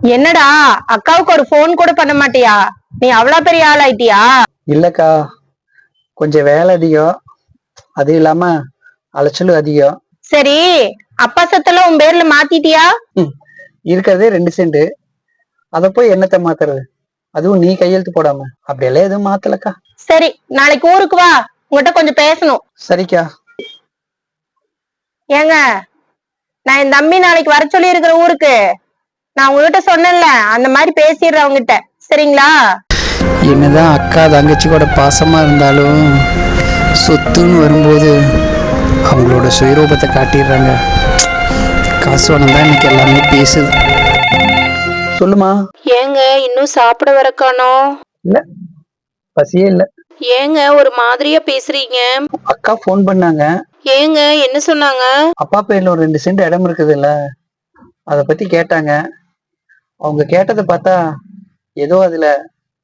என்னடா, அக்காவுக்கு ஒரு போன் கூட பண்ண மாட்டியா? நீ அவ்வளவு பெரிய ஆள் ஆயிட்டியா? இல்லக்கா, கொஞ்சம் வேலை அதிகம். அது இல்லாம அலைச்சலும் அதிகம். சரி, அப்பா சொத்தெல்லாம் உன் பேர்ல மாத்திட்டியா? இருக்கிறதே 2 சென்ட். அத போய் என்னத்த மாத்துறது? அதுவும் நீ கையெழுத்து போடாம அப்படியெல்லாம் எதுவும் மாத்தலக்கா. சரி, நாளைக்கு ஊருக்கு வா, உங்ககிட்ட கொஞ்சம் பேசணும். சரிக்கா. ஏங்க, நான் என் தம்பி நாளைக்கு வர சொல்லி இருக்கிற ஊருக்கு. நான் உங்ககிட்ட சொன்னேன்ல, அந்த மாதிரி பேசிடுறேன் அவங்ககிட்ட. சரிங்களா? என்னதான் அக்கா தங்கச்சி கூட பாசமா இருந்தாலும் சொத்துன்னு வரும்போது அவங்களோட சுயரூபத்தை காட்டிடுறாங்க. காசு பணம் தான் இன்னைக்கு எல்லாமே பேசுது. சொல்லுமா. ஏங்க இன்னும் சாப்பிட வர காணோம்? இல்ல, பசியே இல்ல. ஏங்க ஒரு மாதிரியா பேசுறீங்க? அக்கா போன் பண்ணாங்க. ஏங்க என்ன சொன்னாங்க? அப்பா பேர்ல ஒரு 2 சென்ட் இடம் இருக்குது இல்ல, அத பத்தி கேட்டாங்க. அவங்க கேட்டதை பார்த்தா ஏதோ அதுல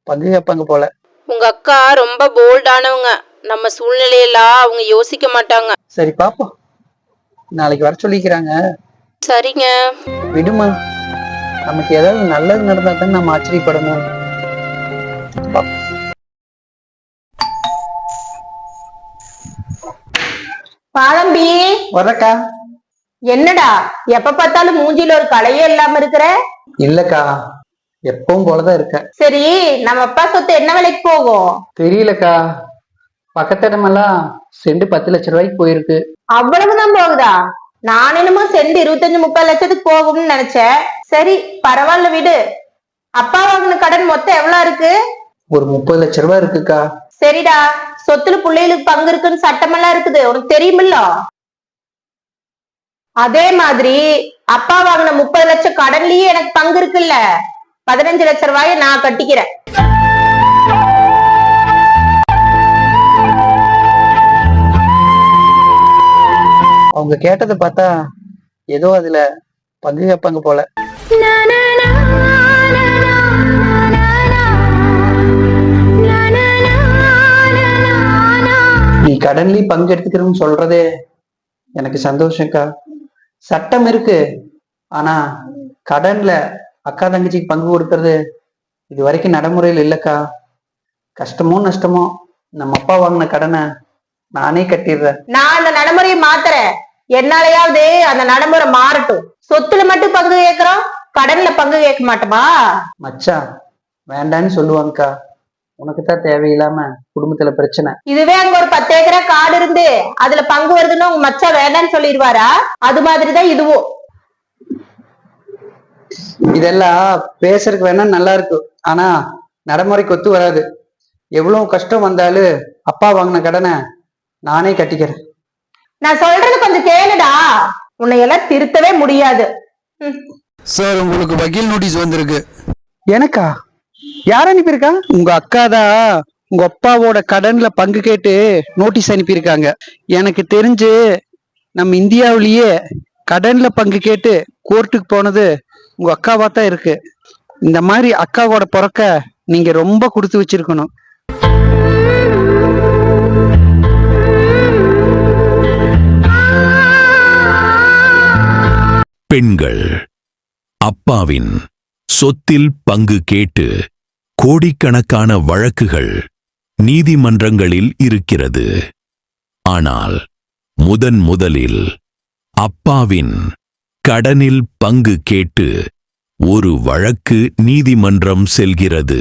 பங்கு கேட்பாங்க போல. உங்க அக்கா ரொம்ப போல்டானவங்க. நம்ம சூழ்நிலையெல்லாம் அவங்க யோசிக்க மாட்டாங்க. சரி பாப்போம், நாளைக்கு வர சொல்லிக்கிறாங்க. சரிங்க. விடுமா, நமக்கு ஏதாவது நல்லது நடந்தா தான் நம்ம ஆச்சரியப்படணும். பாலம்பி, வரக்கா. என்னடா எப்ப பார்த்தாலும் மூஞ்சில ஒரு கலையே இல்லாம இருக்கிற? இல்லக்கா, எப்பவும் போலதான் இருக்கேன். சரி, நம்ம அப்பா சொத்து என்ன விலைக்கு போகும்? தெரியலக்கா, பக்கத்து இடமெல்லாம் செண்டு 10 லட்சம் ரூபாய்க்கு போயிருக்கு. அவ்வளவுதான் போகுதா? நான் என்னமோ செண்டு 25-30 லட்சத்துக்கு போகும்னு நினைச்சேன். சரி, பரவாயில்ல விடு. அப்பா வாங்கின கடன் மொத்தம் எவ்வளவு இருக்கு? ஒரு 30 லட்சம் ரூபாய் இருக்குக்கா. சரிடா, சொத்துல பிள்ளைகளுக்கு பங்கு இருக்குன்னு சட்டமெல்லாம் இருக்குது, உனக்கு தெரியுமில்ல? அதே மாதிரி அப்பா வாங்கின 30 லட்சம் கடன்லயே எனக்கு பங்கு இருக்குல்ல. 15 லட்சம் ரூபாய நான் கட்டிக்கிறேன். அவங்க கேட்டதை பார்த்தா ஏதோ அதுல பங்கு கேட்பாங்க போல. நீ கடன்லயும் பங்கு எடுத்துக்கிறன்னு சொல்றதே எனக்கு சந்தோஷம்க்கா. சட்டம் இருக்கு, ஆனா கடன்ல அக்கா தங்கச்சிக்கு பங்கு கொடுக்கறது இது வரைக்கும் நடைமுறையில் இல்லக்கா. கஷ்டமோ நஷ்டமோ நம்ம அப்பா வாங்கின கடனை நானே கட்டிடுறேன். நான் அந்த நடைமுறையை மாத்துறேன். என்னாலயாவது அந்த நடைமுறை மாறட்டும். சொத்துல மட்டும் பங்கு கேட்கிறோம், கடன்ல பங்கு கேட்க மாட்டோமா? மச்சான் வேண்டான்னு சொல்லுவாங்கக்கா. உனக்குத்தான் தேவையில்லாம குடும்பத்துல பிரச்சனை. இதுவே அங்க ஒரு 10 ஏக்கரா காடு இருந்து அதுல பங்கு வருதுன்னு உங்க மச்சா வேண்டான்னு சொல்லிடுவாரா? அது மாதிரிதான் இதுவும். இதெல்லாம் பேசுறதுக்கு வேணா நல்லா இருக்கு, ஆனா நடைமுறைக்கு ஒத்து வராது. எவ்வளவு கஷ்டம் வந்தாலும் அப்பா வாங்கின கடனை நானே கட்டிக்கிறேன். நான் சொல்றது கொஞ்சம் கேளுடா, உன்னை எல்லாம் திருத்தவே முடியாது. சார், உங்களுக்கு வக்கீல் நோட்டீஸ் வந்திருக்கு. எனக்கா? யார் அனுப்பியிருக்கா? உங்க அக்காதான் உங்க அப்பாவோட கடன்ல பங்கு கேட்டு நோட்டீஸ் அனுப்பியிருக்காங்க. எனக்கு தெரிஞ்சு நம்ம இந்தியாவிலேயே கடன்ல பங்கு கேட்டு கோர்ட்டுக்கு போனது உங்க அக்காவா தான் இருக்கு. இந்த மாதிரி அக்காவோட பிறக்க நீங்க ரொம்ப கொடுத்து வச்சிருக்கணும். பெண்கள் அப்பாவின் சொத்தில் பங்கு கேட்டு கோடிக்கணக்கான வழக்குகள் நீதிமன்றங்களில் இருக்கிறது. ஆனால் முதலில் அப்பாவின் கடனில் பங்கு கேட்டு ஒரு வழக்கு நீதிமன்றம் செல்கிறது.